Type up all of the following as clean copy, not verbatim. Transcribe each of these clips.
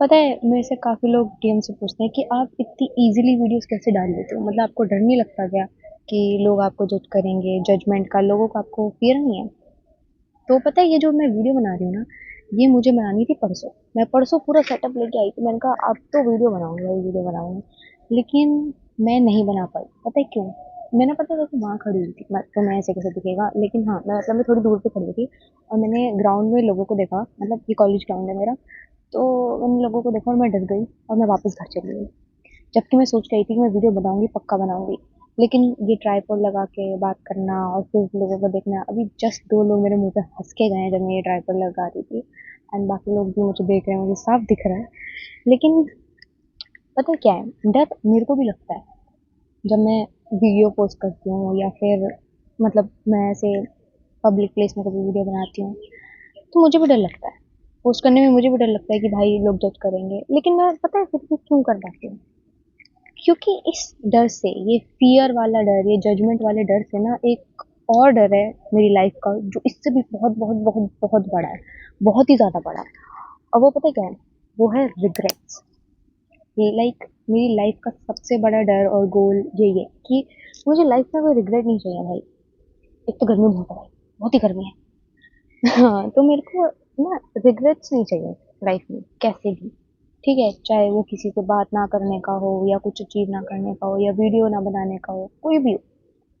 पता है मेरे से काफ़ी लोग डीएम से पूछते हैं कि आप इतनी ईज़िली वीडियोज़ कैसे डाल लेते हो? मतलब आपको डर नहीं लगता क्या कि लोग आपको जज करेंगे, जजमेंट का, लोगों का आपको फ़ियर नहीं है? तो पता है ये जो मैं वीडियो बना रही हूँ ना, ये मुझे बनानी थी परसों। मैं परसों पूरा सेटअप लेके आई थी, मैंने कहा अब तो वीडियो बनाऊँगी भाई, वीडियो बनाऊँगी। लेकिन मैं नहीं बना पाई, पता है क्यों? मैं ना पता है जैसे वहाँ खड़ी हुई थी, मैं तो मैं ऐसे कैसे दिखेगा, लेकिन हाँ, मैं थोड़ी दूर पे खड़ी थी और मैंने ग्राउंड में लोगों को देखा, मतलब ये कॉलेज ग्राउंड है मेरा, तो मैंने लोगों को देखा और मैं डर गई और मैं वापस घर चली गई। जबकि मैं सोच रही थी कि मैं वीडियो बनाऊँगी, पक्का बनाऊँगी। लेकिन ये ट्राइपॉड लगा के बात करना और फिर लोगों को देखना, अभी जस्ट 2 लोग मेरे मुँह पे हँस के गए हैं जब मैं ये ट्राइपॉड लगा रही थी, एंड बाकी लोग भी मुझे देख रहे हैं, मुझे साफ दिख रहा है। लेकिन पता है क्या है, डर मेरे को भी लगता है। जब मैं वीडियो पोस्ट करती हूँ या फिर मतलब मैं ऐसे पब्लिक प्लेस में कभी वीडियो बनाती हूँ, तो मुझे भी डर लगता है। पोस्ट करने में मुझे भी डर लगता है कि भाई लोग जज करेंगे। लेकिन मैं पता है फिर भी क्यों कर पाती हूँ? क्योंकि इस डर से, ये फियर वाला डर, ये जजमेंट वाले डर से ना एक और डर है मेरी लाइफ का, जो इससे भी बहुत बहुत बहुत बहुत बड़ा है, बहुत ही ज़्यादा बड़ा है। और वो पता है क्या है? वो है रिग्रेट्स। लाइक मेरी लाइफ का सबसे बड़ा डर और गोल यही है कि मुझे लाइफ में कोई रिग्रेट नहीं चाहिए भाई। एक तो गर्मी बहुत है भाई, बहुत ही गर्मी है। हाँ, तो मेरे को ना रिग्रेट्स नहीं चाहिए लाइफ में कैसे भी। ठीक है, चाहे वो किसी से बात ना करने का हो या कुछ अचीव ना करने का हो या वीडियो ना बनाने का हो, कोई भी हो,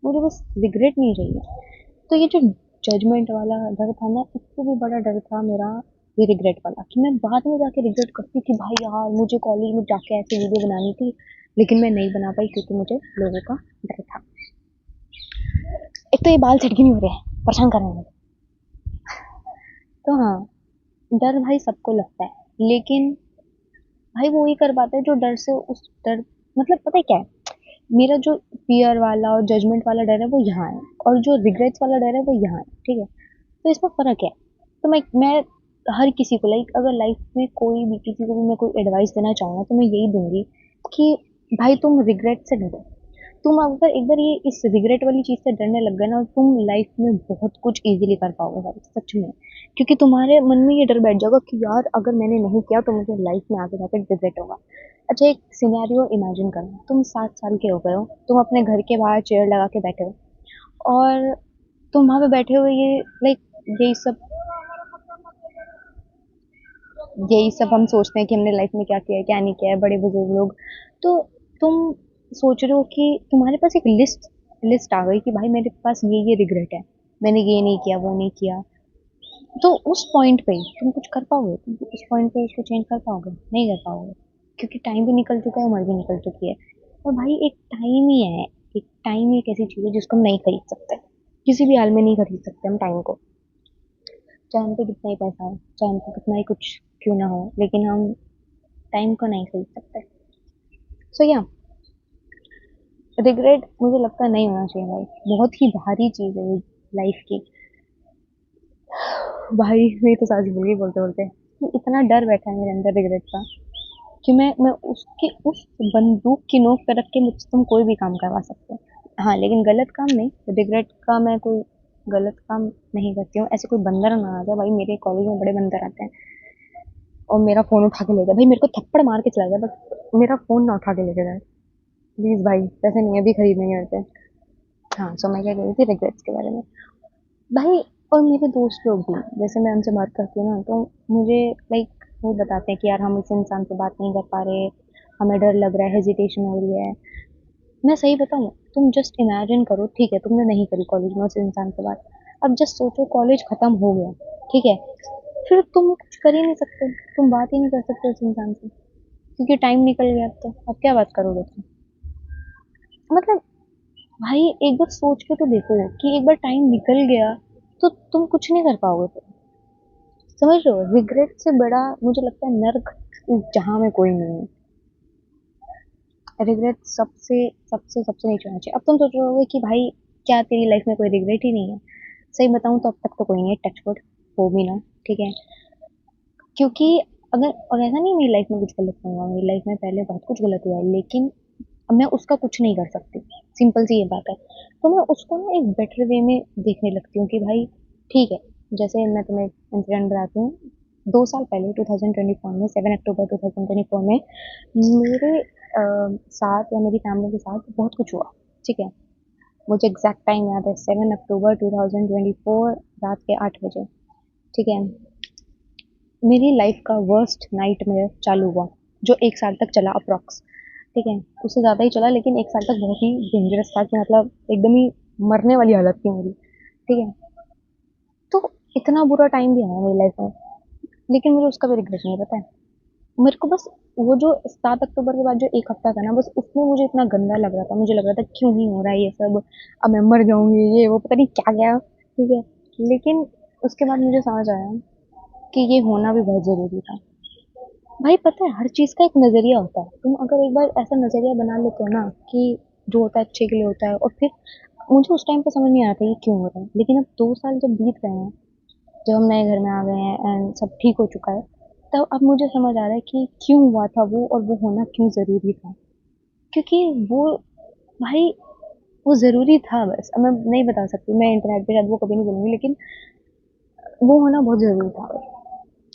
मुझे बस रिग्रेट नहीं चाहिए। तो ये जो जजमेंट वाला डर था ना, इससे भी बड़ा डर था मेरा ये रिग्रेट वाला, कि मैं बाद में जाके रिग्रेट करती कि भाई यार मुझे कॉलेज में जाके ऐसी वीडियो बनानी थी, लेकिन मैं नहीं बना पाई क्योंकि मुझे लोगों का डर था। एक तो ये बाल झटके नहीं हो रहे हैं, परेशान कर रहे हैं। तो हाँ, डर भाई सबको लगता है, लेकिन भाई वो ही कर पाता है जो डर से उस डर, मतलब पता है क्या है, मेरा जो फियर वाला और जजमेंट वाला डर है वो यहाँ है, और जो रिग्रेट्स वाला डर है वो यहाँ है। ठीक है, तो इसमें फर्क है। तो मैं हर किसी को, लाइक अगर लाइफ में कोई भी किसी को भी मैं कोई एडवाइस देना चाहूँगा तो मैं यही दूंगी कि भाई तुम रिग्रेट से डरो। तुम अगर एक बार ये इस रिग्रेट वाली चीज से डरने लग गए ना, तुम लाइफ में बहुत कुछ इजीली कर पाओगे भाई, सच में। क्योंकि तुम्हारे मन में ये डर बैठ जाएगा कि यार अगर मैंने नहीं किया तो मुझे लाइफ में आगे जाकर रिग्रेट होगा। अच्छा, एक सिनेरियो इमेजिन करो, तुम 7 साल के हो गए हो, तुम अपने घर के बाहर चेयर लगा के बैठे हो और तुम वहां पे बैठे हुए, ये लाइक यही सब यही सब हम सोचते हैं कि हमने लाइफ में क्या किया है क्या नहीं किया है, बड़े बुजुर्ग लोग। तो तुम सोच रहे हो कि तुम्हारे पास एक लिस्ट लिस्ट आ गई कि भाई मेरे पास ये रिग्रेट है, मैंने ये नहीं किया, वो नहीं किया। तो उस पॉइंट पे तुम कुछ कर पाओगे? तुम उस पॉइंट पे उसको चेंज कर पाओगे? नहीं कर पाओगे, क्योंकि टाइम भी निकल चुका है, उम्र भी निकल चुकी है। और भाई एक टाइम ही है, एक टाइम ही एक ऐसी चीज है जिसको हम नहीं खरीद सकते, किसी भी हाल में नहीं खरीद सकते हम टाइम को। चाहे हम पे कितना ही पैसा हो, चाहे हम पे कितना ही कुछ क्यों ना हो, लेकिन हम टाइम को नहीं खरीद सकते। सो या रिग्रेट मुझे लगता है नहीं होना चाहिए भाई, बहुत ही भारी चीज है लाइफ की। भाई मैं तो सांस भूल गई बोलते बोलते कि इतना डर बैठा है मेरे अंदर रिग्रेट का कि मैं उसकी उस बंदूक की नोक पे रख के मुझसे तुम कोई भी काम करवा सकते हो। हाँ, लेकिन गलत काम नहीं, रिग्रेट का मैं कोई गलत काम नहीं करती हूँ। ऐसे कोई बंदर ना आ जाए भाई, मेरे कॉलेज में बड़े बंदर आते हैं और मेरा फोन उठा के ले जाए भाई, मेरे को थप्पड़ मार के चला जाए, बस मेरा फोन ना उठा के लेके जाए। प्लीज भाई, पैसे नहीं अभी खरीदने नहीं होते। हाँ, सो मैं क्या कह रही थी रिग्रेट्स के बारे में भाई। और मेरे दोस्त लोग भी, जैसे मैं उनसे बात करती हूँ ना, तो मुझे लाइक वो बताते हैं कि यार हम इस इंसान से बात नहीं कर पा रहे, हमें डर लग रहा है, हेजिटेशन हो रही है। मैं सही बताऊँ, तुम जस्ट इमेजिन करो, ठीक है तुमने नहीं करी कॉलेज में उस इंसान से बात, अब जस्ट सोचो कॉलेज खत्म हो गया, ठीक है, फिर तुम कुछ कर ही नहीं सकते, तुम बात ही नहीं कर सकते उस इंसान से, क्योंकि टाइम निकल गया। अब क्या बात करोगे तुम? मतलब भाई एक बार सोच के तो देखो कि एक बार टाइम निकल गया तो तुम कुछ नहीं कर पाओगे फिर। समझ रहे हो, रिग्रेट से बड़ा मुझे लगता है नर्क इस जहां में कोई नहीं है। रिग्रेट सबसे सबसे सबसे नहीं होना चाहिए। अब तुम सोच रहे होगे कि भाई क्या तेरी लाइफ में कोई रिग्रेट ही नहीं है? सही बताऊं तो अब तक तो कोई नहीं है, टचवुड, हो भी ना, ठीक है। क्योंकि अगर, और ऐसा नहीं मेरी लाइफ में कुछ गलत नहीं हुआ, मेरी लाइफ में पहले बहुत कुछ गलत हुआ है, लेकिन अब मैं उसका कुछ नहीं कर सकती, सिंपल सी ये बात है। तो मैं उसको ना एक बेटर वे में देखने लगती हूँ कि भाई ठीक है, जैसे मैं तुम्हें इंसिडेंट बताती हूँ। 2 साल पहले 2024 में 7 अक्टूबर 2024 में मेरे साथ या मेरी फैमिली के साथ बहुत कुछ हुआ। ठीक है, मुझे एग्जैक्ट टाइम याद है, 7 अक्टूबर 2024 रात के 8 बजे। ठीक है, मेरी लाइफ का वर्स्ट नाइट मेरा चालू हुआ, जो 1 साल तक चला अप्रॉक्स। ठीक है, उससे ज़्यादा ही चला, लेकिन 1 साल तक बहुत ही डेंजरस था कि मतलब एकदम ही मरने वाली हालत थी मेरी। ठीक है, तो इतना बुरा टाइम भी आया मेरी लाइफ में, लेकिन मुझे उसका भी रिग्रेट नहीं, पता है। मेरे को बस वो जो 7 अक्टूबर के बाद जो एक हफ्ता था ना, बस उसमें मुझे इतना गंदा लग रहा था, मुझे लग रहा था क्यों नहीं हो रहा है ये सब, अब मैं मर जाऊंगी, ये वो पता नहीं क्या क्या। ठीक है, लेकिन उसके बाद मुझे समझ आया कि ये होना भी बहुत ज़रूरी था। भाई पता है, हर चीज़ का एक नज़रिया होता है। तुम अगर एक बार ऐसा नज़रिया बना लेते हो ना कि जो होता है अच्छे के लिए होता है, और फिर मुझे उस टाइम पे समझ नहीं आता ये क्यों हो रहा है, लेकिन अब 2 साल जब बीत गए हैं, जब हम नए घर में आ गए हैं एंड सब ठीक हो चुका है, तब अब मुझे समझ आ रहा है कि क्यों हुआ था वो, और वो होना क्यों ज़रूरी था। क्योंकि वो, भाई, वो ज़रूरी था बस। अब मैं नहीं बता सकती, मैं इंटरनेट पे शायद वो कभी नहीं बोलूँगी, लेकिन वो होना बहुत ज़रूरी था बस।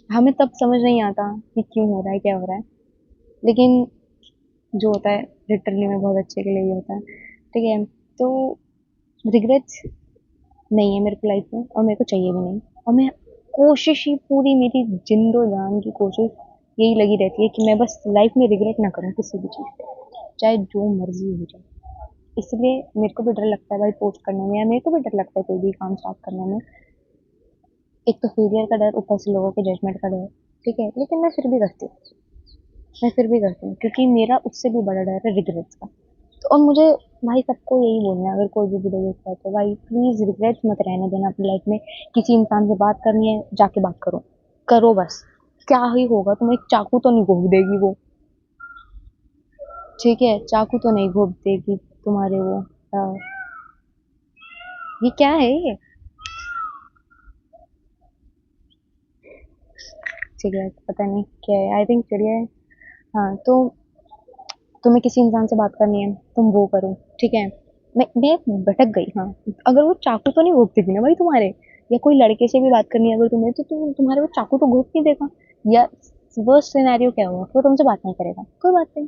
हमें तब समझ नहीं आता कि क्यों हो रहा है, क्या हो रहा है, लेकिन जो होता है लिटरली में बहुत अच्छे के लिए ही होता है। ठीक है, तो रिग्रेट्स नहीं है मेरे को लाइफ में, और मेरे को चाहिए भी नहीं। और मैं कोशिश ही पूरी, मेरी जिंदो जान की कोशिश यही लगी रहती है कि मैं बस लाइफ में रिग्रेट ना करूँ किसी भी चीज़ पे, चाहे जो मर्जी हो जाए। इसलिए मेरे को भी डर लगता है भाई पोस्ट करने में, या मेरे को भी डर लगता है कोई भी काम स्टार्ट करने में। एक तो फेलियर का डर, ऊपर से लोगों के जजमेंट का डर। ठीक है, लेकिन मैं फिर भी करती हूँ, मैं फिर भी करती हूँ, क्योंकि मेरा उससे भी बड़ा डर है रिग्रेट्स का। तो और मुझे, भाई, सबको यही बोलना है, अगर कोई भी वीडियो देखता है तो भाई प्लीज रिग्रेट्स मत रहने देना अपनी लाइफ में। किसी इंसान से बात करनी है, जाके बात करो, करो बस। क्या ही होगा, तुम्हें एक चाकू तो नहीं घोंप देगी वो। ठीक है, चाकू तो नहीं घोंप देगी तुम्हारे वो। ये क्या है ये? ठीक है, पता नहीं क्या है, आई थिंक चिड़िया है। हाँ, तो तुम्हें किसी इंसान से बात करनी है, तुम वो करो। ठीक है, मैं भटक गई, हाँ। अगर वो चाकू तो नहीं घोंपती थी ना भाई तुम्हारे, या कोई लड़के से भी बात करनी है अगर तुम्हें, तो तुम्हारे वो चाकू तो घोंप नहीं देगा। या वर्स्ट सिनेरियो क्या हुआ, वो तुमसे बात नहीं करेगा, कोई बात नहीं।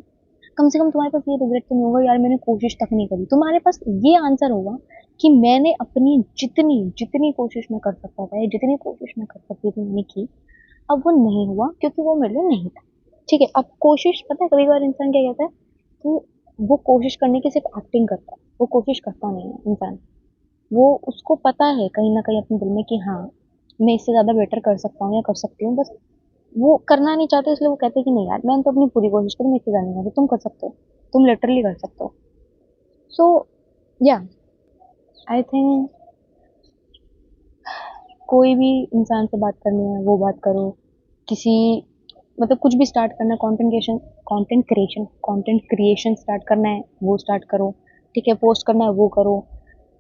कम से कम तुम्हारे पास ये रिग्रेट तो नहीं होगा यार मैंने कोशिश तक नहीं करी, तुम्हारे पास ये आंसर होगा कि मैंने अपनी जितनी जितनी कोशिश मैं कर सकता था, या जितनी कोशिश मैं कर सकती थी मैंने की। अब वो नहीं हुआ क्योंकि वो मेरे लिए नहीं था। ठीक है, अब कोशिश, पता है कभी कभार इंसान क्या कहता है कि वो कोशिश करने की सिर्फ एक्टिंग करता है, वो कोशिश करता नहीं है इंसान। वो, उसको पता है कहीं ना कहीं अपने दिल में कि हाँ, मैं इससे ज़्यादा बेटर कर सकता हूँ या कर सकती हूँ, बस वो करना नहीं चाहते, इसलिए वो कहते हैं कि नहीं यार मैंने तो अपनी पूरी कोशिश करी, मैं इससे ज़्यादा नहीं कर सकती। तुम कर सकते हो, तुम लिटरली कर सकते हो। सो या, आई थिंक कोई भी इंसान से बात करनी है वो बात करो। किसी, मतलब कुछ भी स्टार्ट करना है, कंटेंट क्रिएशन स्टार्ट करना है वो स्टार्ट करो। ठीक है, पोस्ट करना है वो करो।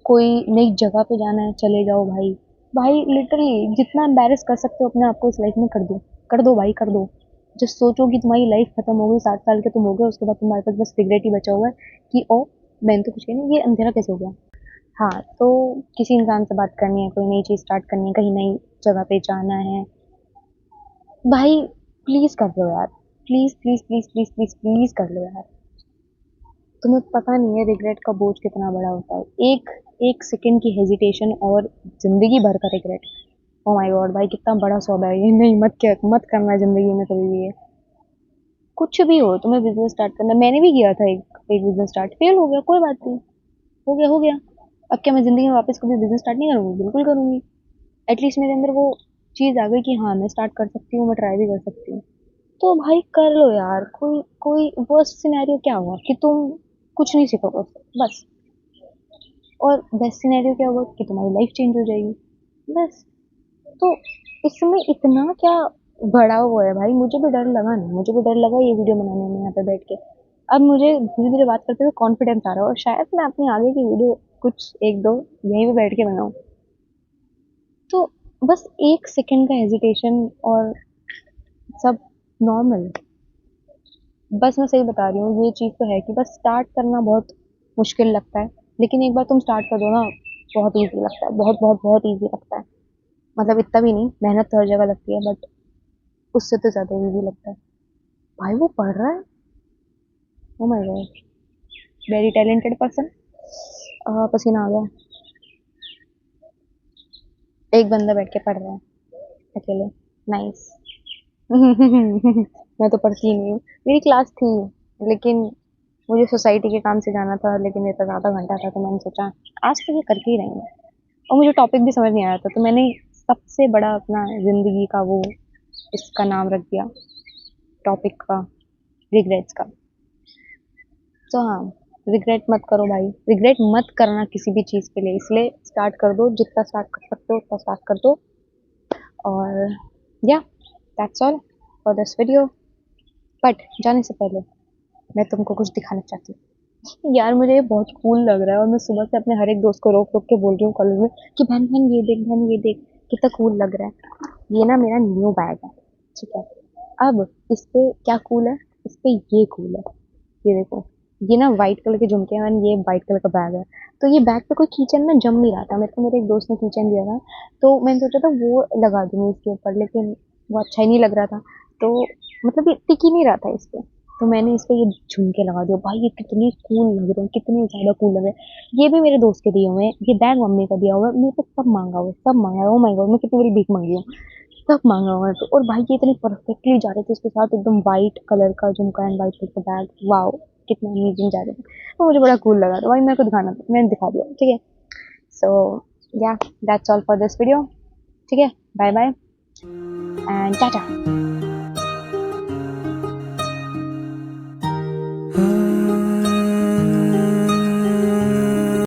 कोई नई जगह पे जाना है, चले जाओ भाई। भाई लिटरली जितना एम्बेरस कर सकते हो अपने आप को इस लाइफ में कर दो, कर दो भाई, कर दो। जस्ट सोचो कि तुम्हारी लाइफ खत्म हो गई, 60 साल के तुम हो गए, उसके बाद तुम्हारे पास बस रिग्रेट ही बचा हुआ है कि ओ, मैंने तो कुछ किया नहीं, ये अंधेरा कैसे हो गया। हाँ, तो किसी इंसान से बात करनी है, कोई नई चीज़ स्टार्ट करनी है, कहीं नई जगह पे जाना है, भाई प्लीज़ कर लो यार। Please please please please please please कर लो यार। तुम्हें पता नहीं है रिग्रेट का बोझ कितना बड़ा होता है। एक एक सेकंड की हेजिटेशन और जिंदगी भर का रिग्रेट। ओ माय गॉड भाई, कितना बड़ा सौदा है ये। नहीं, मत करना जिंदगी में कभी भी ये। कुछ भी हो, तुम्हें बिजनेस स्टार्ट करना, मैंने भी किया था एक बिजनेस स्टार्ट, फेल हो गया, कोई बात नहीं। हो गया, हो गया। अब क्या मैं जिंदगी में वापस कभी बिजनेस स्टार्ट नहीं करूंगी? बिल्कुल करूंगी। एटलीस्ट मेरे अंदर वो चीज़ आ गई कि हाँ मैं स्टार्ट कर सकती हूँ, मैं ट्राई भी कर सकती हूँ। तो भाई कर लो यार। कोई कोई वर्स्ट सिनेरियो क्या हुआ कि तुम कुछ नहीं सीखोगे उससे, बस। और बेस्ट सिनेरियो क्या होगा कि तुम्हारी लाइफ चेंज हो जाएगी, बस। तो इसमें इतना क्या बड़ा हुआ है भाई? मुझे भी डर लगा, नहीं मुझे भी डर लगा ये वीडियो बनाने में यहाँ पे बैठ के। अब मुझे धीरे धीरे बात करते हुए कॉन्फिडेंस आ रहा है, और शायद मैं अपनी आगे की वीडियो कुछ एक दो यहीं पे बैठ के बनाऊँ। तो बस एक सेकंड का हेजिटेशन और सब नॉर्मल। बस मैं सही बता रही हूँ, ये चीज़ तो है कि बस स्टार्ट करना बहुत मुश्किल लगता है, लेकिन एक बार तुम स्टार्ट कर दो ना, बहुत ईजी लगता है, बहुत बहुत बहुत ईजी लगता है। मतलब इतना भी नहीं, मेहनत तो हर जगह लगती है, बट उससे तो ज़्यादा ईज़ी लगता है। भाई वो पढ़ रहा है, oh my God, very talented person. पसीना आ गया। एक बंदा बैठ के पढ़ रहा है अकेले, नाइस। मैं तो पढ़ती ही नहीं हूँ, मेरी क्लास थी, लेकिन मुझे सोसाइटी के काम से जाना था, लेकिन मेरे पास आधा घंटा था, तो मैंने सोचा आज तो ये करके ही रहेंगे। और मुझे टॉपिक भी समझ नहीं आया था, तो मैंने सबसे बड़ा अपना ज़िंदगी का वो इसका नाम रख दिया टॉपिक का, रिग्रेट्स का। तो हाँ, रिग्रेट मत करो भाई, रिग्रेट मत करना किसी भी चीज़ के लिए, इसलिए स्टार्ट कर दो, जितना स्टार्ट कर सकते हो उतना स्टार्ट कर दो। और या that's all for this video. But जाने से पहले मैं तुमको कुछ दिखाना चाहती हूँ। यार मुझे ये बहुत कूल लग रहा है, और मैं सुबह से अपने हर एक दोस्त को रोक रोक के बोल रही हूँ कॉलेज में कि बहन बहन ये देख, बहन ये देख, कितना कूल लग रहा है। ये ना मेरा न्यू बैग है, ठीक है। अब इस पे क्या कूल है, इस पे ये कूल है, ये देखो, ये ना वाइट कलर के झुमके हैं, और ये वाइट कलर का बैग है। तो ये बैग पे कोई कीचेन ना जम नहीं रहा था, मेरे को मेरे एक दोस्त ने कीचेन दिया था, तो मैंने सोचा था वो लगा दूंगी इसके ऊपर, लेकिन वो अच्छा ही नहीं लग रहा था, तो मतलब ये टिक ही नहीं रहा था इस पे। तो मैंने इस पे ये झुमके लगा दिए। भाई ये कितनी कूल लग रहे हैं, कितने ज़्यादा कूल लग रहे हैं। ये भी मेरे दोस्त के दिए हुए हैं, ये बैग मम्मी का दिया हुआ है, मेरे को सब मांगा हुआ है, सब मांगा है। ओह माय गॉड, मैं कितनी बड़ी भीख मांगी हूँ, सब मांगा हुआ है। तो और भाई ये इतने परफेक्टली जा रहे थे इसके साथ, एकदम वाइट कलर का झुमका एंड वाइट कलर का बैग, वाओ कितना अमेजिंग जा रहे थे। तो मुझे बड़ा कूल लगा, तो भाई मेरे को दिखाना था, मैंने दिखा दिया, ठीक है। सो या that's all for this video, ठीक है। Bye bye and Tata.